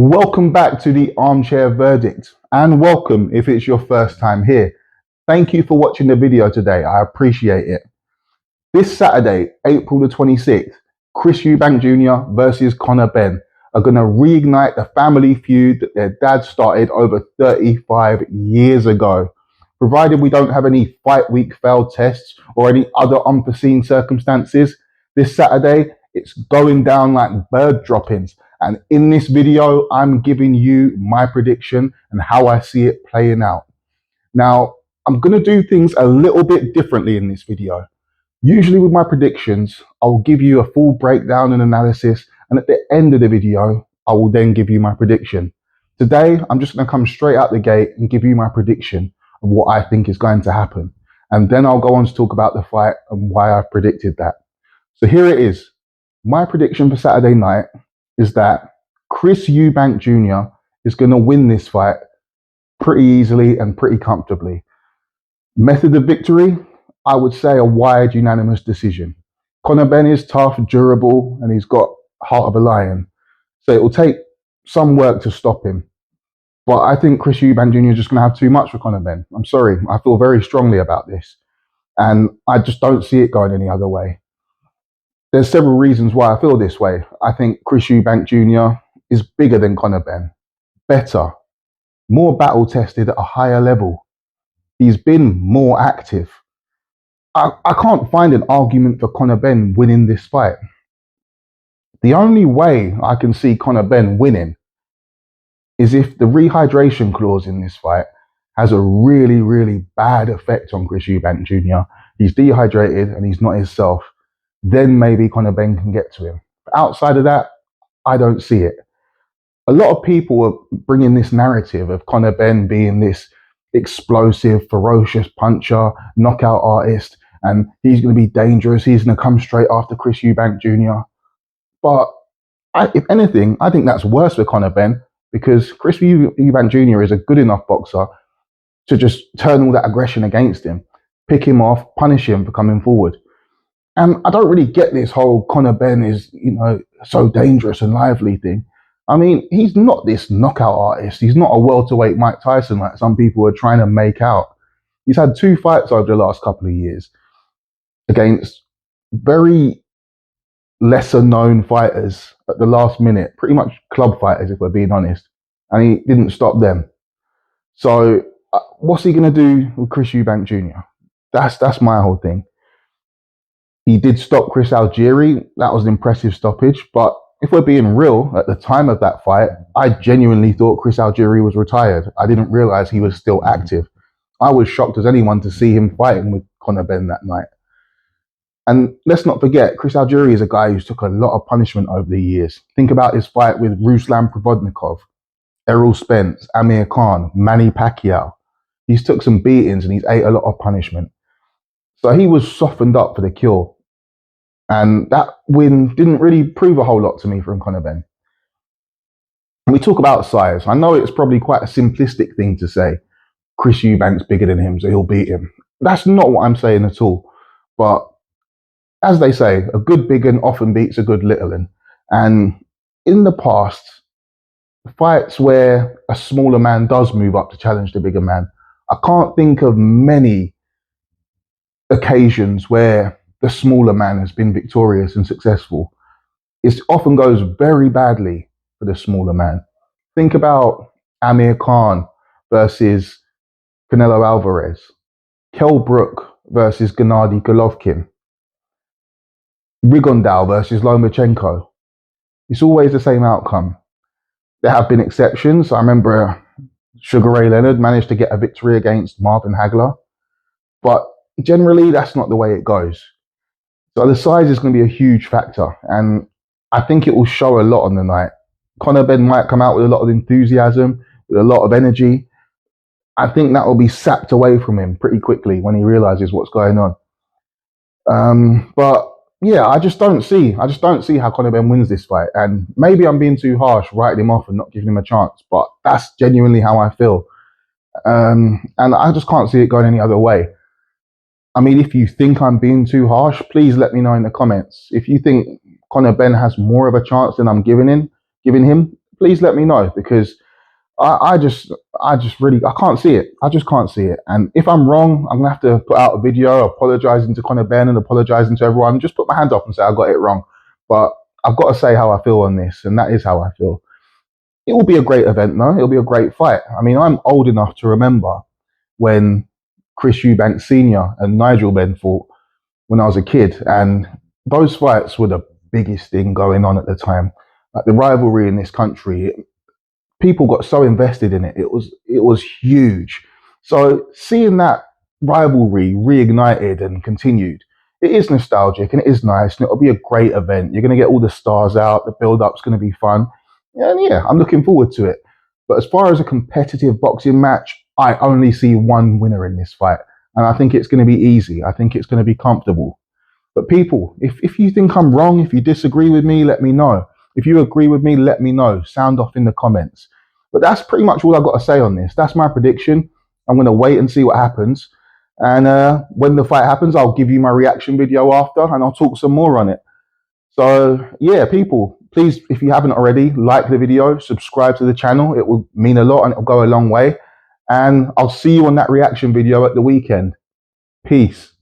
Welcome back to the Armchair Verdict, and welcome if it's your first time here. Thank you for watching the video today. I appreciate it. This Saturday, April the 26th, Chris Eubank Jr. versus Conor Benn are going to reignite the family feud that their dad started over 35 years ago. Provided we don't have any fight week failed tests or any other unforeseen circumstances, this Saturday, it's going down like bird droppings. And in this video, I'm giving you my prediction and how I see it playing out. Now, I'm going to do things a little bit differently in this video. Usually with my predictions, I'll give you a full breakdown and analysis, and at the end of the video, I will then give you my prediction. Today, I'm just going to come straight out the gate and give you my prediction of what I think is going to happen. And then I'll go on to talk about the fight and why I predicted that. So here it is. My prediction for Saturday night is that Chris Eubank Jr. is going to win this fight pretty easily and pretty comfortably. Method of victory, I would say a wide unanimous decision. Conor Benn is tough, durable, and he's got heart of a lion. So it will take some work to stop him. But I think Chris Eubank Jr. is just going to have too much for Conor Benn. I'm sorry, I feel very strongly about this. And I just don't see it going any other way. There's several reasons why I feel this way. I think Chris Eubank Jr. is bigger than Conor Benn, better, more battle tested at a higher level. He's been more active. I can't find an argument for Conor Benn winning this fight. The only way I can see Conor Benn winning is if the rehydration clause in this fight has a really, really bad effect on Chris Eubank Jr. He's dehydrated and he's not himself. Then maybe Conor Benn can get to him. But outside of that, I don't see it. A lot of people are bringing this narrative of Conor Benn being this explosive, ferocious puncher, knockout artist, and he's going to be dangerous. He's going to come straight after Chris Eubank Jr. But if anything, I think that's worse for Conor Benn because Chris Eubank Jr. is a good enough boxer to just turn all that aggression against him, pick him off, punish him for coming forward. And I don't really get this whole Conor Benn is, so dangerous and lively thing. I mean, he's not this knockout artist. He's not a welterweight Mike Tyson like some people are trying to make out. He's had 2 fights over the last couple of years against very lesser known fighters at the last minute, pretty much club fighters if we're being honest. And he didn't stop them. So what's he going to do with Chris Eubank Jr.? That's my whole thing. He did stop Chris Algieri. That was an impressive stoppage. But if we're being real, at the time of that fight, I genuinely thought Chris Algieri was retired. I didn't realize he was still active. I was shocked as anyone to see him fighting with Conor Benn that night. And let's not forget, Chris Algieri is a guy who's took a lot of punishment over the years. Think about his fight with Ruslan Provodnikov, Errol Spence, Amir Khan, Manny Pacquiao. He's took some beatings and he's ate a lot of punishment. So he was softened up for the kill. And that win didn't really prove a whole lot to me from Conor Benn. We talk about size. I know it's probably quite a simplistic thing to say. Chris Eubank's bigger than him, so he'll beat him. That's not what I'm saying at all. But as they say, a good big un often beats a good little un. And in the past, fights where a smaller man does move up to challenge the bigger man, I can't think of many occasions where the smaller man has been victorious and successful. It often goes very badly for the smaller man. Think about Amir Khan versus Canelo Alvarez, Kell Brook versus Gennady Golovkin, Rigondeaux versus Lomachenko. It's always the same outcome. There have been exceptions. I remember Sugar Ray Leonard managed to get a victory against Marvin Hagler, but generally that's not the way it goes. So the size is going to be a huge factor, and I think it will show a lot on the night. Conor Benn might come out with a lot of enthusiasm, with a lot of energy. I think that will be sapped away from him pretty quickly when he realizes what's going on. But yeah, I just don't see how Conor Benn wins this fight. And maybe I'm being too harsh, writing him off and not giving him a chance, but that's genuinely how I feel. And I just can't see it going any other way. I mean, if you think I'm being too harsh, please let me know in the comments. If you think Conor Benn has more of a chance than I'm giving him, please let me know, because I just really, I can't see it. I just can't see it. And if I'm wrong, I'm gonna have to put out a video apologizing to Conor Benn and apologizing to everyone. Just put my hand up and say I got it wrong. But I've got to say how I feel on this, and that is how I feel. It will be a great event, though. It'll be a great fight. I mean, I'm old enough to remember when Chris Eubank Senior and Nigel Benn fought when I was a kid, and those fights were the biggest thing going on at the time. Like, the rivalry in this country, people got so invested in it. It was huge. So seeing that rivalry reignited and continued, it is nostalgic and it is nice, and it'll be a great event. You're going to get all the stars out. The build-up's going to be fun, and yeah, I'm looking forward to it. But as far as a competitive boxing match, I only see one winner in this fight, and I think it's going to be easy. I think it's going to be comfortable. But people, if you think I'm wrong, if you disagree with me, let me know. If you agree with me, let me know. Sound off in the comments. But that's pretty much all I've got to say on this. That's my prediction. I'm going to wait and see what happens. And when the fight happens, I'll give you my reaction video after, and I'll talk some more on it. So yeah, people, please, if you haven't already, like the video, subscribe to the channel. It will mean a lot and it'll go a long way. And I'll see you on that reaction video at the weekend. Peace.